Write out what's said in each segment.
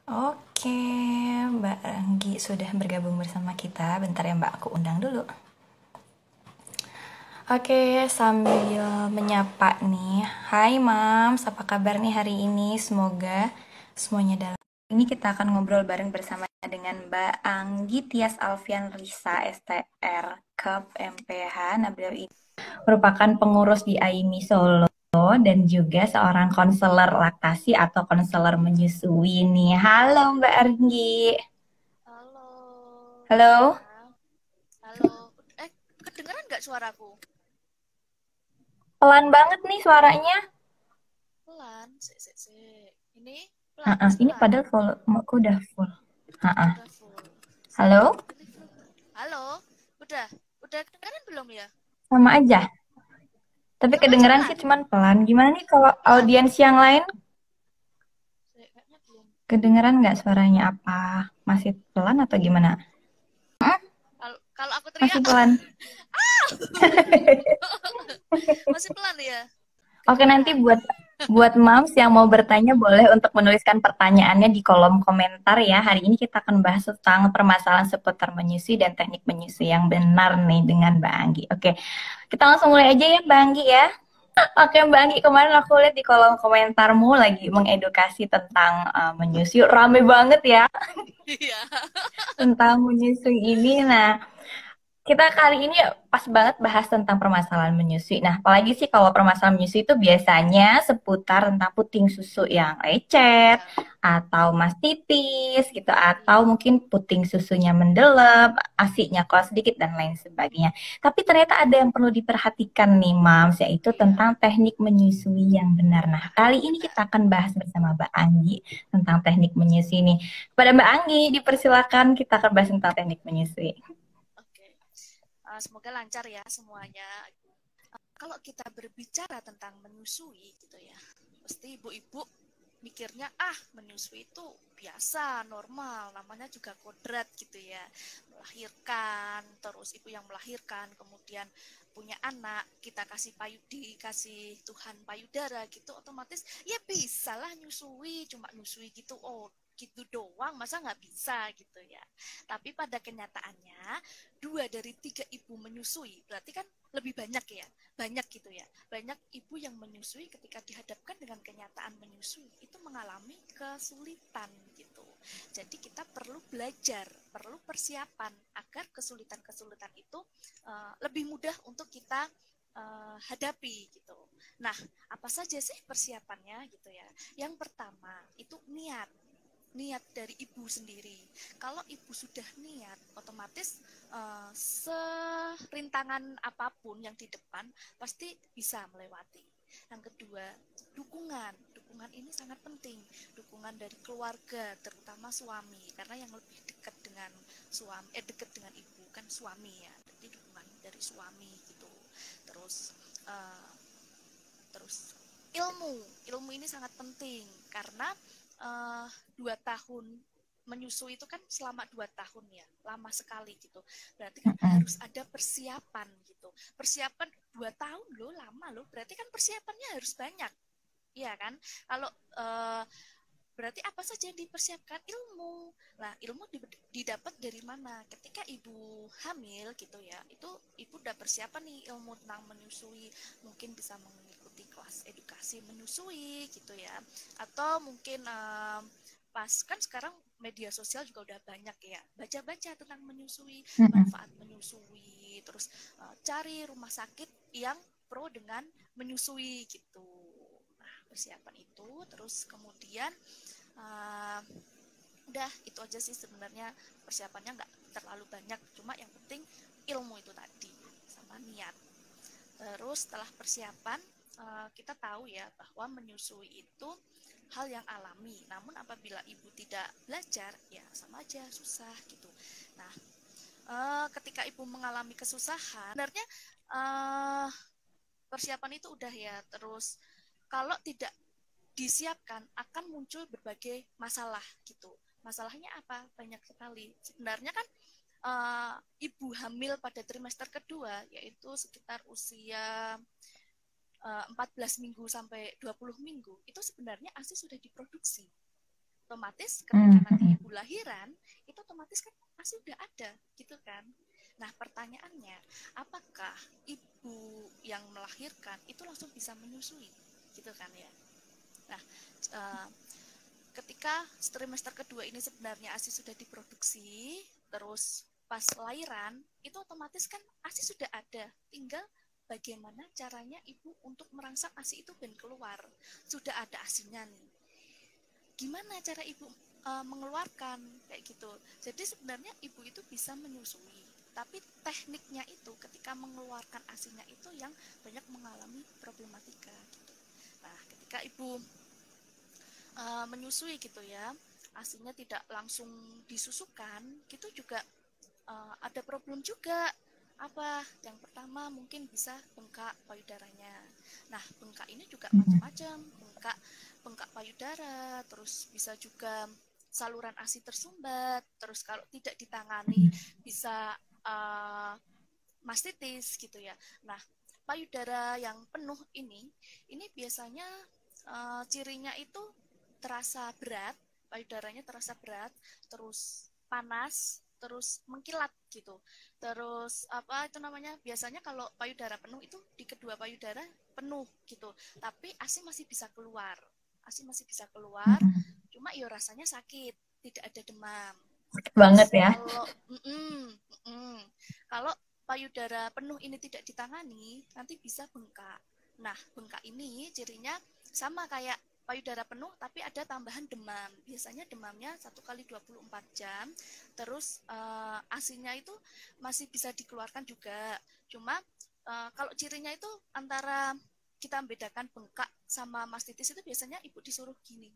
Oke, Mbak Ranggi sudah bergabung bersama kita. Bentar ya Mbak, aku undang dulu. Oke, sambil menyapa nih. Hai Mams, apa kabar nih hari ini? Semoga semuanya dalam. Ini kita akan ngobrol bareng bersama dengan Mbak Anggi Tias Alfian Risa, STR, KEP, MPH. Nah, beliau ini merupakan pengurus di AIMI Solo dan juga seorang konselor laktasi atau konselor menyusui nih. Halo Mbak Anggi. Halo, Halo, Tina. Halo. Kedengeran nggak suaraku? pelan banget nih suaranya. Pelan. Sik. Ini pelan, masih Ini pelan. padahal volume aku udah full. Udah full. Halo, Pilih filter. Halo. Udah. Udah kedengeran belum ya? sama aja. Tapi Sama aja kedengeran sih pelan. cuman pelan. Gimana nih kalau Pelan. audiens yang lain Kayaknya belum. kedengeran nggak suaranya apa? Masih pelan atau gimana? Kalau aku teriak Masih pelan. masih pelan ya? Oke, nanti Kedengeran. buat Mams yang mau bertanya boleh untuk menuliskan pertanyaannya di kolom komentar ya. Hari ini kita akan bahas tentang permasalahan seputar menyusui dan teknik menyusui yang benar nih dengan Mbak Anggi. Oke, kita langsung mulai aja ya Mbak Anggi ya. Oke Mbak Anggi, kemarin aku lihat di kolom komentarmu lagi mengedukasi tentang menyusui. Rame banget ya Iya. tentang menyusui ini. Nah, kita kali ini pas banget bahas tentang permasalahan menyusui. Nah, apalagi sih kalau permasalahan menyusui itu biasanya seputar tentang puting susu yang lecet, Iya. atau mastitis gitu, atau Iya. mungkin puting susunya mendelep, ASI-nya kurang sedikit, dan lain sebagainya. Tapi ternyata ada yang perlu diperhatikan nih, Mams, yaitu Iya. tentang teknik menyusui yang benar. Nah, kali ini Benar. kita akan bahas bersama Mbak Anggi tentang teknik menyusui nih. Pada Mbak Anggi, dipersilakan kita akan bahas tentang teknik menyusui. Oke. Semoga lancar ya semuanya. Kalau kita berbicara tentang menyusui gitu ya, pasti ibu-ibu mikirnya menyusui itu biasa, normal, namanya juga kodrat gitu ya. Melahirkan, terus ibu yang melahirkan, kemudian punya anak, kita kasih dikasih Tuhan payudara gitu, otomatis ya bisa lah nyusui, cuma nyusui gitu, oh gitu doang, masa nggak bisa gitu ya. Tapi pada kenyataannya, 2 dari 3 ibu menyusui, berarti kan lebih banyak ya, banyak gitu ya, banyak ibu yang menyusui ketika dihadapkan dengan kenyataan menyusui itu mengalami kesulitan gitu. Jadi kita perlu belajar, perlu persiapan agar kesulitan-kesulitan itu lebih mudah untuk kita hadapi gitu. Nah, apa saja sih persiapannya gitu ya? Yang pertama itu niat, niat dari ibu sendiri. Kalau ibu sudah niat, otomatis serintangan apapun yang di depan pasti bisa melewati. Yang kedua, dukungan. Dukungan ini sangat penting. Dukungan dari keluarga, terutama suami, karena yang lebih dekat dengan dekat dengan ibu kan suami ya. Jadi dukungan dari suami gitu. Terus uh, terus ilmu, ilmu ini sangat penting karena 2 tahun menyusui itu kan selama 2 tahun ya, lama sekali gitu. Berarti kan Mm-mm. harus ada persiapan gitu. Persiapan 2 tahun loh, lama loh. Berarti kan persiapannya harus banyak, iya kan? Kalau berarti apa saja yang dipersiapkan? Ilmu. Nah, ilmu didapat dari mana? Ketika ibu hamil gitu ya, itu ibu udah persiapan nih ilmu tentang menyusui, mungkin bisa mengikuti kelas edukasi menyusui gitu ya, atau mungkin pas kan sekarang media sosial juga udah banyak ya, baca-baca tentang menyusui, Mm-mm. manfaat menyusui, terus cari rumah sakit yang pro dengan menyusui gitu. Nah, persiapan itu, terus kemudian uh, udah itu aja sih sebenarnya, persiapannya nggak terlalu banyak, cuma yang penting ilmu itu tadi sama niat. Terus setelah persiapan kita tahu ya bahwa menyusui itu hal yang alami, namun apabila ibu tidak belajar ya sama aja susah gitu. Nah, ketika ibu mengalami kesusahan sebenarnya uh, persiapan itu udah ya, terus kalau tidak disiapkan akan muncul berbagai masalah gitu. Masalahnya apa? Banyak sekali. Sebenarnya kan ibu hamil pada trimester kedua, yaitu sekitar usia 14 minggu sampai 20 minggu, itu sebenarnya ASI sudah diproduksi. Otomatis ketika nanti Hmm. ibu lahiran, itu otomatis kan ASI udah ada gitu kan. Nah pertanyaannya, apakah ibu yang melahirkan itu langsung bisa menyusui gitu kan ya. Nah uh, ketika trimester kedua ini sebenarnya ASI sudah diproduksi, terus pas lahiran itu otomatis kan ASI sudah ada, tinggal bagaimana caranya ibu untuk merangsang ASI itu ben keluar. Sudah ada ASInya nih, gimana cara ibu mengeluarkan kayak gitu. Jadi sebenarnya ibu itu bisa menyusui, tapi tekniknya itu ketika mengeluarkan ASINya itu yang banyak mengalami problematika gitu. Nah ketika ibu menyusui gitu ya, ASINya tidak langsung disusukan, gitu juga ada problem juga. Apa? Yang pertama mungkin bisa bengkak payudaranya. Nah, bengkak ini juga macam-macam, bengkak payudara, terus bisa juga saluran ASI tersumbat, terus kalau tidak ditangani bisa mastitis gitu ya. Nah, payudara yang penuh ini biasanya cirinya itu terasa berat, payudaranya terasa berat, terus panas, terus mengkilat gitu. Terus apa itu namanya? Biasanya kalau payudara penuh itu di kedua payudara penuh gitu. Tapi ASI masih bisa keluar. ASI masih bisa keluar, cuma ya rasanya sakit, tidak ada demam. Banget Terus ya. kalau payudara penuh ini tidak ditangani, nanti bisa bengkak. Nah, bengkak ini cirinya sama kayak payudara penuh, tapi ada tambahan demam. Biasanya demamnya 1 kali 24 jam. Terus ASINya itu masih bisa dikeluarkan juga. Cuma kalau cirinya itu antara kita membedakan bengkak sama mastitis itu biasanya ibu disuruh gini,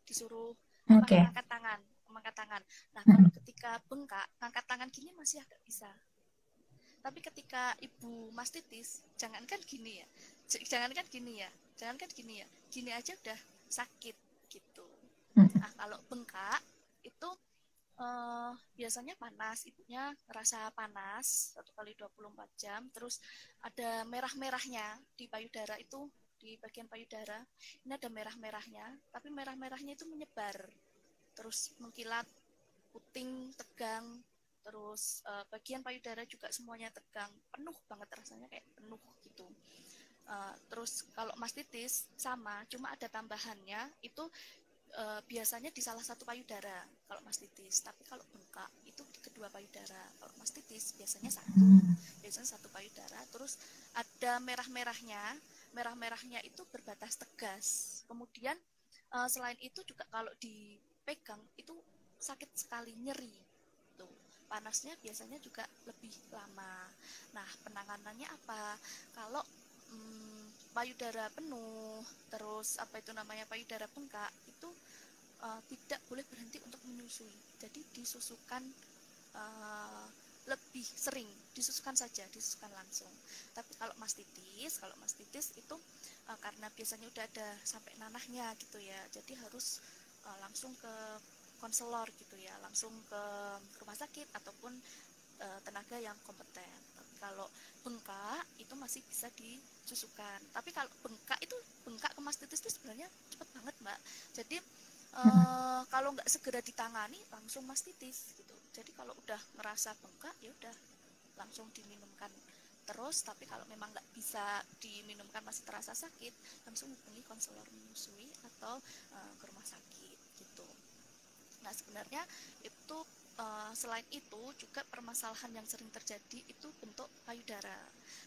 disuruh Oke. ngangkat tangan. Nah, kalau ketika bengkak, ngangkat tangan gini masih agak bisa. Tapi ketika ibu mastitis, jangankan gini ya, gini aja udah sakit gitu. Nah, kalau bengkak itu biasanya panas, ibunya ngerasa panas 1 kali 24 jam, terus ada merah-merahnya di payudara itu, di bagian payudara ini ada merah-merahnya, tapi merah-merahnya itu menyebar, terus mengkilat, puting, tegang, terus bagian payudara juga semuanya tegang, penuh banget rasanya kayak penuh gitu. Terus kalau mastitis sama, cuma ada tambahannya itu biasanya di salah satu payudara kalau mastitis, tapi kalau bengkak itu di kedua payudara. Kalau mastitis biasanya satu payudara, terus ada merah-merahnya itu berbatas tegas. Kemudian selain itu juga kalau dipegang itu sakit sekali, nyeri tuh. Panasnya biasanya juga lebih lama. Nah, penanganannya apa? Kalau payudara penuh, terus apa itu namanya payudara bengkak, itu tidak boleh berhenti untuk menyusui. Jadi disusukan lebih sering, disusukan langsung. Tapi kalau mastitis itu karena biasanya udah ada sampai nanahnya gitu ya, jadi harus langsung ke konselor gitu ya, langsung ke rumah sakit ataupun tenaga yang kompeten. Tapi kalau bengkak itu masih bisa disusukan. Tapi kalau bengkak ke mastitis itu sebenarnya cepat banget, Mbak. Jadi kalau nggak segera ditangani langsung mastitis gitu. Jadi kalau udah ngerasa bengkak ya udah langsung diminumkan terus. Tapi kalau memang nggak bisa diminumkan masih terasa sakit, langsung hubungi konselor menyusui atau ke rumah sakit gitu. Nah sebenarnya itu selain itu juga permasalahan yang sering terjadi itu bentuk payudara.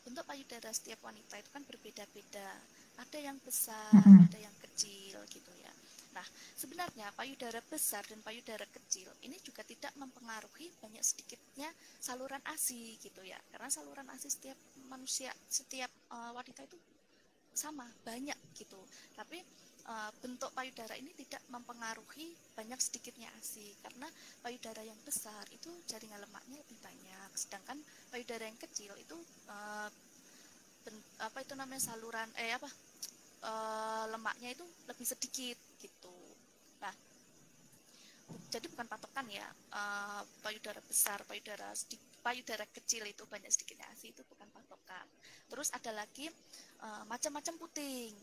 Bentuk payudara setiap wanita itu kan berbeda-beda. Ada yang besar, ada yang kecil gitu ya. Nah, sebenarnya payudara besar dan payudara kecil ini juga tidak mempengaruhi banyak sedikitnya saluran ASI gitu ya. Karena saluran ASI setiap manusia, setiap wanita itu sama, banyak gitu. Tapi bentuk payudara ini tidak mempengaruhi banyak sedikitnya ASI, karena payudara yang besar itu jaringan lemaknya lebih banyak, sedangkan payudara yang kecil itu apa itu namanya saluran lemaknya itu lebih sedikit gitu. Nah, jadi bukan patokan ya, payudara besar, payudara kecil itu banyak sedikitnya ASI itu bukan patokan. Terus ada lagi macam-macam puting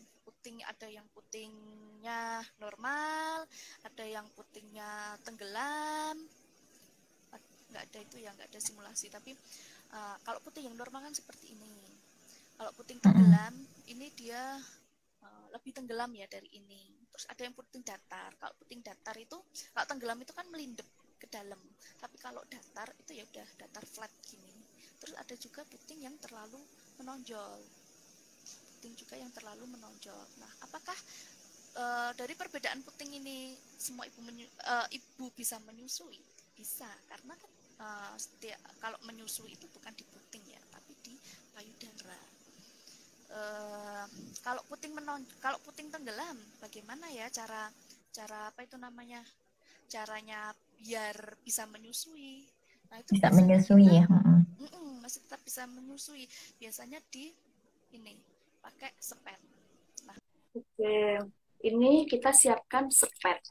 ada yang puting putingnya normal, ada yang putingnya tenggelam. Nggak ada itu ya, nggak ada simulasi. Tapi kalau puting yang normal kan seperti ini. Kalau puting tenggelam, ini dia lebih tenggelam ya dari ini. Terus ada yang puting datar. Kalau puting datar itu, kalau tenggelam itu kan melindep ke dalam. Tapi kalau datar itu ya udah datar flat gini. Terus ada juga puting yang terlalu menonjol. Puting juga yang terlalu menonjol. Nah, apakah dari perbedaan puting ini semua ibu bisa menyusui? Bisa, karena kan kalau menyusui itu bukan di puting ya, tapi di payudara. Kalau puting tenggelam, bagaimana ya cara apa itu namanya, caranya biar bisa menyusui? Nah, itu Bisa biasanya menyusui kita ya. masih tetap bisa menyusui, biasanya di ini pakai sepet. Nah, oke, ini kita siapkan sepet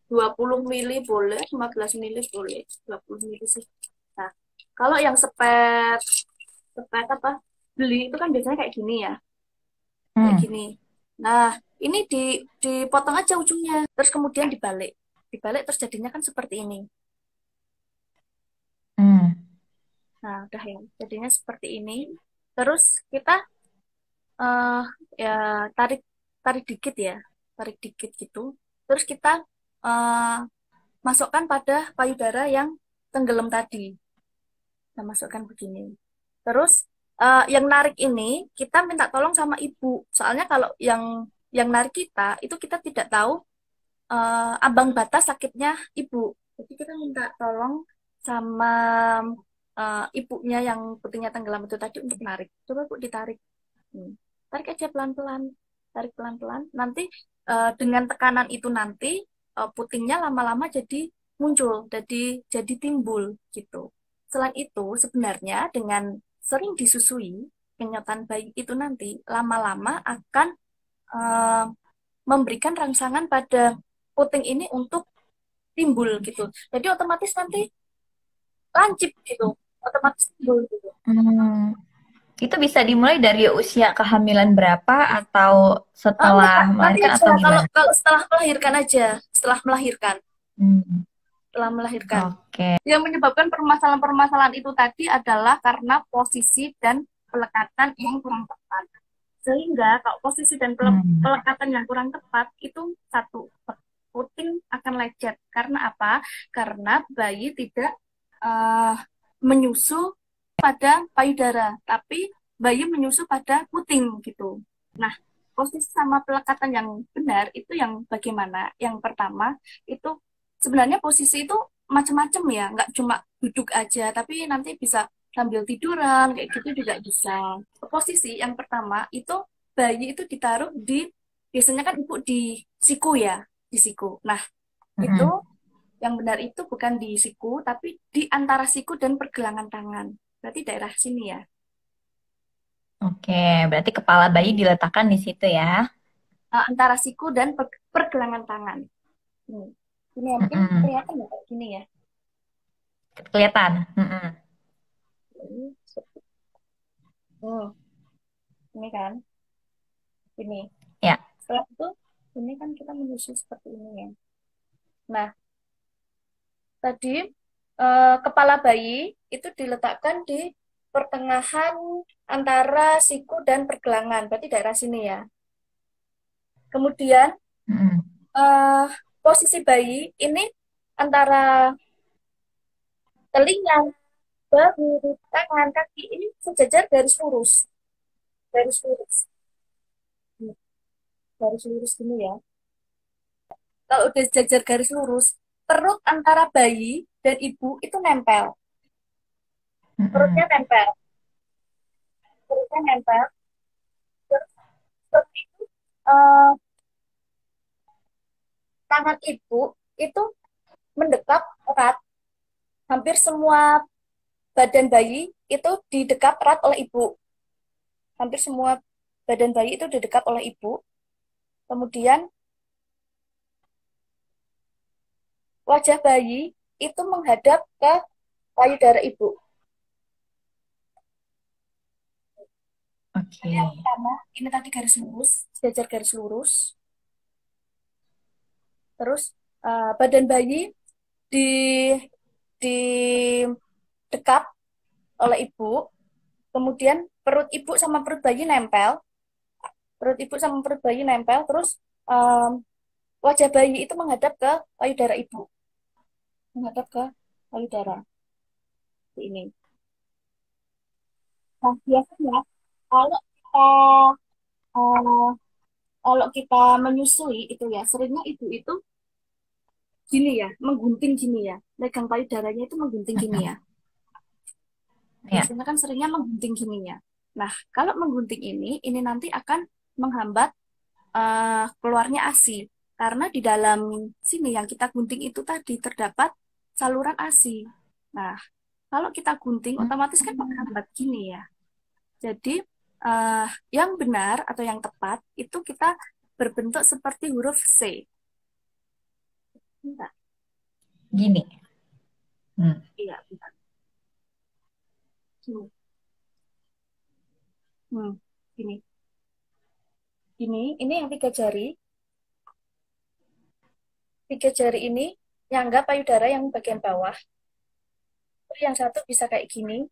20 mili boleh, 15 mili boleh, 20 mili sih. Nah, kalau yang sepet apa beli itu kan biasanya kayak gini ya, kayak gini. Nah, ini dipotong aja ujungnya, terus kemudian dibalik terus jadinya kan seperti ini. Nah, udah ya, jadinya seperti ini. Terus kita eh ya tarik tarik dikit ya, tarik dikit gitu. Terus kita eh masukkan pada payudara yang tenggelam tadi. Kita masukkan begini. Terus yang narik ini kita minta tolong sama ibu. Soalnya kalau yang narik kita itu kita tidak tahu ambang batas sakitnya ibu. Jadi kita minta tolong sama ibunya yang putingnya tenggelam itu tadi untuk narik. Coba Bu ditarik. Hmm. Tarik aja pelan-pelan. Tarik pelan-pelan. Nanti dengan tekanan itu nanti putingnya lama-lama jadi muncul, jadi timbul gitu. Selain itu, sebenarnya dengan sering disusui, kenyataan bayi itu nanti lama-lama akan eh, memberikan rangsangan pada puting ini untuk timbul gitu. Jadi otomatis nanti lancip gitu, otomatis timbul gitu. Itu bisa dimulai dari usia kehamilan berapa atau Enggak, setelah nanti melahirkan aja atau kalau gimana? kalau setelah melahirkan aja, setelah melahirkan, Hmm, setelah melahirkan. oke. Yang menyebabkan permasalahan-permasalahan itu tadi adalah karena posisi dan pelekatan yang kurang tepat. Sehingga kalau posisi dan pelekatan yang kurang tepat itu satu, puting akan lecet. Karena apa? Karena bayi tidak eh, menyusu pada payudara, tapi bayi menyusu pada puting gitu. Nah, posisi sama pelekatan yang benar itu yang bagaimana? Yang pertama itu sebenarnya posisi itu macam-macam ya, nggak cuma duduk aja, tapi nanti bisa sambil tiduran kayak gitu juga bisa. Posisi yang pertama itu bayi itu ditaruh di, biasanya kan ibu di siku ya, di siku. Nah, itu yang benar itu bukan di siku, tapi di antara siku dan pergelangan tangan. Berarti daerah sini ya. Oke, berarti kepala bayi diletakkan di situ ya. Antara siku dan pergelangan tangan. Ini ya, mungkin kelihatan ya kayak gini ya. Kelihatan. Hmm, ini kan, ini. Ya. Setelah itu, ini kan kita menyusun seperti ini ya. Nah, tadi kepala bayi itu diletakkan di pertengahan antara siku dan pergelangan, berarti daerah sini ya. Kemudian eh, posisi bayi ini antara telinga, bahu, tangan, kaki ini sejajar garis lurus, garis lurus, garis lurus gini ya. Kalau udah sejajar garis lurus, perut antara bayi dan ibu itu nempel, perutnya nempel, perutnya nempel. Terus setelah itu eh, tangan ibu itu mendekap erat, hampir semua badan bayi itu didekap erat oleh ibu. Hampir semua badan bayi itu didekap oleh ibu. Kemudian wajah bayi itu menghadap ke payudara ibu. Oke. Yang pertama, ini tadi garis lurus, sejajar garis lurus. Terus badan bayi di di dekat oleh ibu, kemudian perut ibu sama perut bayi nempel, terus em, wajah bayi itu menghadap ke payudara ibu, menghadap ke payudara seperti ini. Nah, biasanya kalau kita eh, kalau kita menyusui itu ya, seringnya ibu itu gini ya, menggunting gini ya, megang payudaranya itu menggunting gini ya. Mm-mm. Ya. Biasanya kan seringnya menggunting gini ya. Nah, kalau menggunting ini nanti akan menghambat keluarnya ASI. Karena di dalam sini yang kita gunting itu tadi terdapat saluran ASI. Nah, kalau kita gunting otomatis kan menghambat gini ya. Jadi eh, yang benar atau yang tepat itu kita berbentuk seperti huruf C. Bentar. Gini. Hmm. Iya, bentar. Gini. Hmm, gini. Ini yang tiga jari. Tiga jari ini nyangga payudara yang bagian bawah. Terus yang satu bisa kayak gini.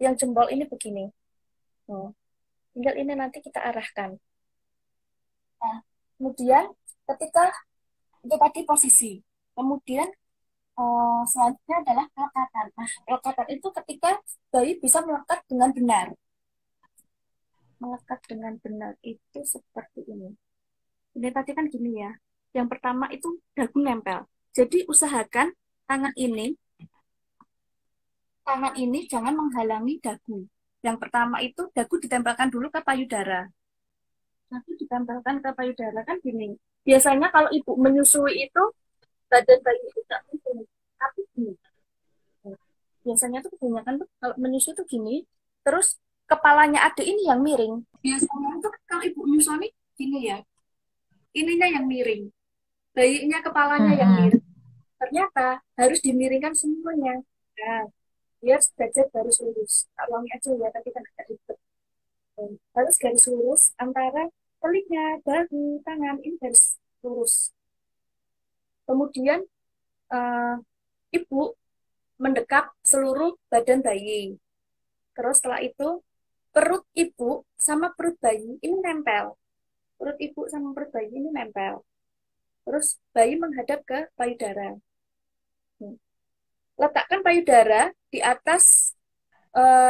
Yang jempol ini begini. Hmm. Tinggal ini nanti kita arahkan. Nah, kemudian ketika itu tadi posisi. Kemudian selanjutnya adalah pelekatan. Nah, pelekatan itu ketika bayi bisa melekat dengan benar. Melekat dengan benar itu seperti ini. Ini tadi kan gini ya. Yang pertama itu dagu nempel. Jadi usahakan tangan ini, tangan ini jangan menghalangi dagu. Yang pertama itu dagu ditempelkan dulu ke payudara. Dagu ditempelkan ke payudara kan gini. Biasanya kalau ibu menyusui itu badan bayi itu tidak mungkin, tapi gini. Biasanya tuh kebanyakan tuh kalau menyusui itu gini, terus kepalanya adik ini yang miring. Biasanya tuh kalau ibu menyusui gini ya, ininya yang miring, bayinya kepalanya yang Mm-mm. miring. Ternyata harus dimiringkan semuanya. Nah, biar derajat garis lurus. Tak ulangi aja ya, tapi kan agak ribet. Harus garis lurus antara telinga, bahu, tangan, ini garis lurus. Kemudian eh, ibu mendekap seluruh badan bayi. Terus setelah itu perut ibu sama perut bayi ini nempel. Perut ibu sama perut bayi ini nempel. Terus bayi menghadap ke payudara. Hmm. Letakkan payudara di atas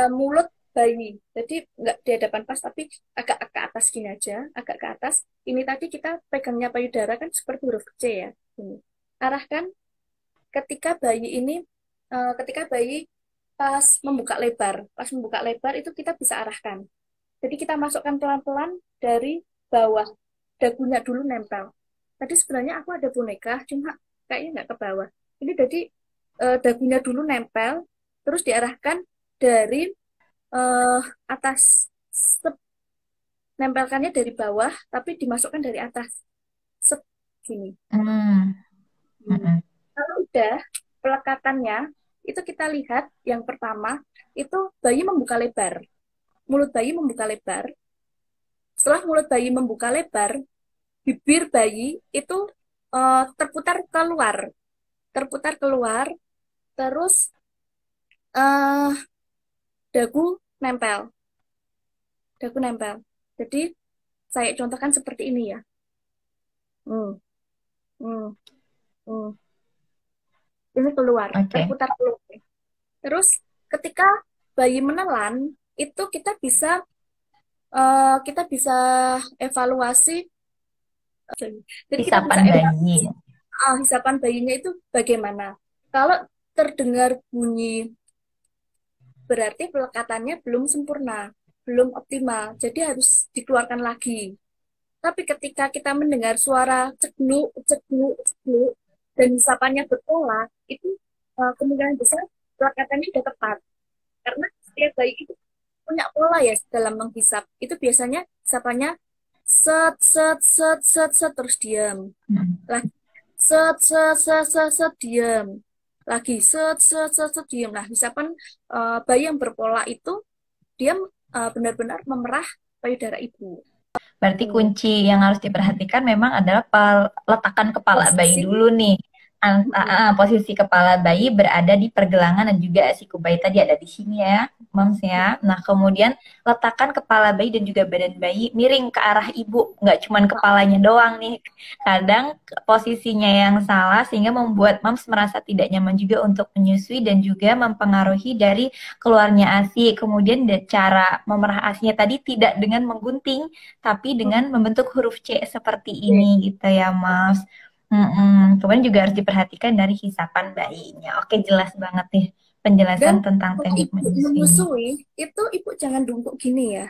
mulut bayi. Jadi nggak di hadapan pas, tapi agak ke atas gini aja, agak ke atas. Ini tadi kita pegangnya payudara kan seperti huruf C ya. Ini. Arahkan ketika bayi ini, ketika bayi pas membuka lebar itu kita bisa arahkan. Jadi kita masukkan pelan-pelan dari bawah. Dagunya dulu nempel. Tadi sebenarnya aku ada boneka, cuma kayaknya nggak ke bawah. Ini jadi dagunya dulu nempel, terus diarahkan dari eh, atas. Sep, nempelkannya dari bawah, tapi dimasukkan dari atas. Sep, gini. Mm. Hmm. Mm-mm. Kalau udah pelekatannya, itu kita lihat yang pertama, itu bayi membuka lebar. Mulut bayi membuka lebar. Setelah mulut bayi membuka lebar, bibir bayi itu terputar keluar. Terputar keluar, terus eh dagu nempel. Dagu nempel. Jadi, saya contohkan seperti ini ya. Hmm, hmm, hmm. Ini keluar, Oke. terputar keluar. Terus ketika bayi menelan, itu kita bisa evaluasi. Jadi kita bisa Isapan bayi. evaluasi hisapan bayinya itu bagaimana. Kalau terdengar bunyi, berarti pelekatannya belum sempurna, belum optimal. Jadi harus dikeluarkan lagi. Tapi ketika kita mendengar suara ceknuk, ceknuk, ceknuk, dan hisapannya berpola, itu kemungkinan besar pelekatannya sudah tepat. Karena setiap bayi itu punya pola ya dalam menghisap. Itu biasanya hisapannya set, set, set, set, set, terus diam. Mm. Lagi set, set, set, set, set, diam. Lagi set, set, set, set, diam. Nah, hisapan bayi yang berpola itu dia benar-benar memerah payudara ibu. Berarti Tuh. kunci yang harus diperhatikan memang adalah peletakan kepala bayi Posisi. dulu nih. Mm-mm. Posisi kepala bayi berada di pergelangan dan juga siku bayi tadi ada di sini ya, Mams ya. Nah, kemudian letakkan kepala bayi dan juga badan bayi miring ke arah ibu, nggak cuman kepalanya doang nih. Kadang posisinya yang salah sehingga membuat Mams merasa tidak nyaman juga untuk menyusui dan juga mempengaruhi dari keluarnya ASI. Kemudian cara memerah ASInya tadi tidak dengan menggunting tapi dengan Mm-mm. membentuk huruf C seperti ini Oke. gitu ya, Mas. Kemudian juga harus diperhatikan dari hisapan bayinya. Oke, jelas banget nih Dan penjelasan tentang kalau teknik ibu menyusui ini. menyusui, itu ibu jangan dungkuk gini ya.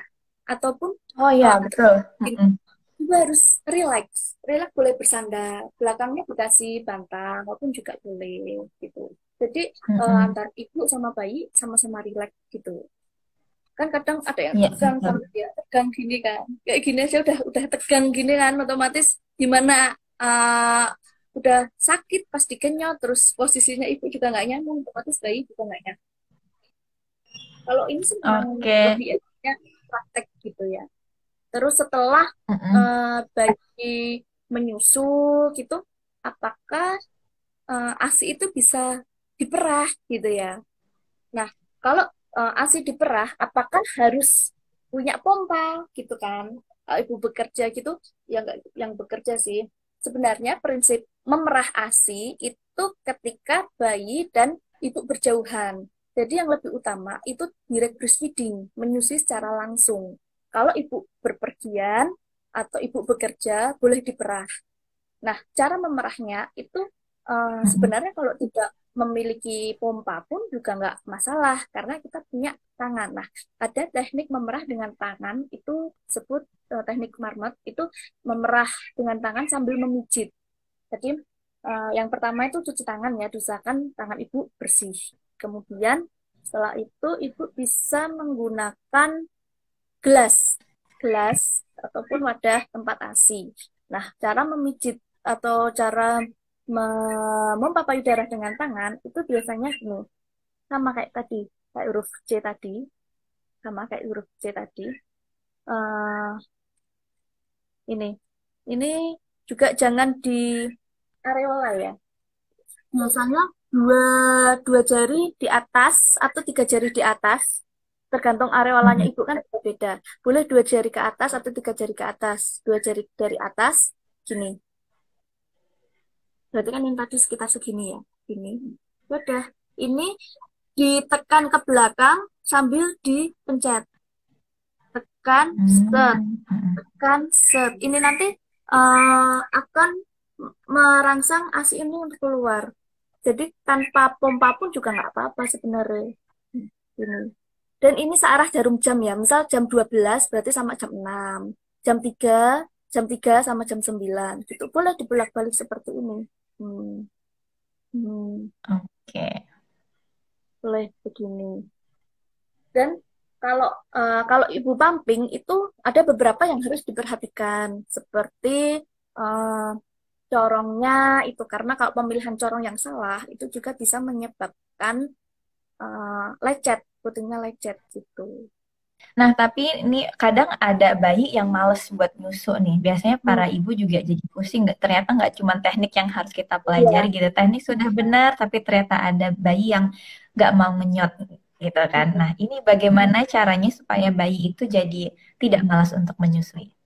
Ataupun Oh ya, betul. gini. Mm-mm. Ibu harus relax. Relax boleh bersandar. Belakangnya dikasih bantal, maupun juga boleh gitu. Jadi Mm-mm. antar ibu sama bayi sama-sama relax gitu. Kan kadang ada yang Iya, tegang, betul. kalau dia tegang gini kan. Kayak gini aja udah tegang gini kan, otomatis gimana uh, udah sakit pas dikenyot, terus posisinya ibu juga nggak nyambung, otomatis bayi juga nggak nyambung. Kalau ini sih memang Oke. lebih enaknya praktek gitu ya. Terus setelah Mm-mm. bayi menyusu gitu, apakah ASI itu bisa diperah gitu ya? Nah, kalau ASI diperah, apakah harus punya pompa gitu kan? Kalau ibu bekerja gitu, yang nggak yang bekerja sih. Sebenarnya prinsip memerah ASI itu ketika bayi dan ibu berjauhan. Jadi yang lebih utama itu direct breastfeeding, menyusui secara langsung. Kalau ibu berpergian atau ibu bekerja, boleh diperah. Nah, cara memerahnya itu Mm-mm. sebenarnya kalau tidak memiliki pompa pun juga nggak masalah karena kita punya tangan. Nah, ada teknik memerah dengan tangan itu sebut teknik marmot itu memerah dengan tangan sambil memijit. Jadi yang pertama itu cuci tangan ya, usahakan tangan ibu bersih. Kemudian setelah itu ibu bisa menggunakan gelas, gelas ataupun wadah tempat ASI. Nah, cara memijit atau cara memompa payudara dengan tangan itu biasanya gini, sama kayak tadi, kayak huruf C tadi, sama kayak huruf C tadi. Eh, ini, ini juga jangan di areola ya. Biasanya dua dua jari di atas atau tiga jari di atas, tergantung areolanya Mm-mm. ibu kan beda. Boleh dua jari ke atas atau tiga jari ke atas. Dua jari dari atas, gini. Berarti kan yang tadi sekitar segini ya. Ini. Udah. Ini ditekan ke belakang sambil dipencet. Tekan, set. Mm-mm. Tekan, set. Ini nanti akan merangsang ASI ini untuk keluar. Jadi tanpa pompa pun juga nggak apa-apa sebenarnya. Ini. Dan ini searah jarum jam ya. Misal jam 12 berarti sama jam 6. Jam 3 sama jam 9. Gitu. Boleh dibolak-balik seperti ini. Hmm. Hmm. Oke. Boleh begini. Dan kalau kalau ibu pumping itu ada beberapa yang harus diperhatikan. Seperti eh, corongnya itu. Karena kalau pemilihan corong yang salah itu juga bisa menyebabkan lecet. Putingnya lecet gitu. Nah, tapi ini kadang ada bayi yang males buat nyusu nih. Biasanya para Hmm. ibu juga jadi pusing. Ternyata nggak cuma teknik yang harus kita pelajari Iya. gitu. Teknik sudah benar, tapi ternyata ada bayi yang nggak mau ngenyot gitu kan. Hmm. Nah, ini bagaimana caranya supaya bayi itu jadi tidak malas untuk menyusui?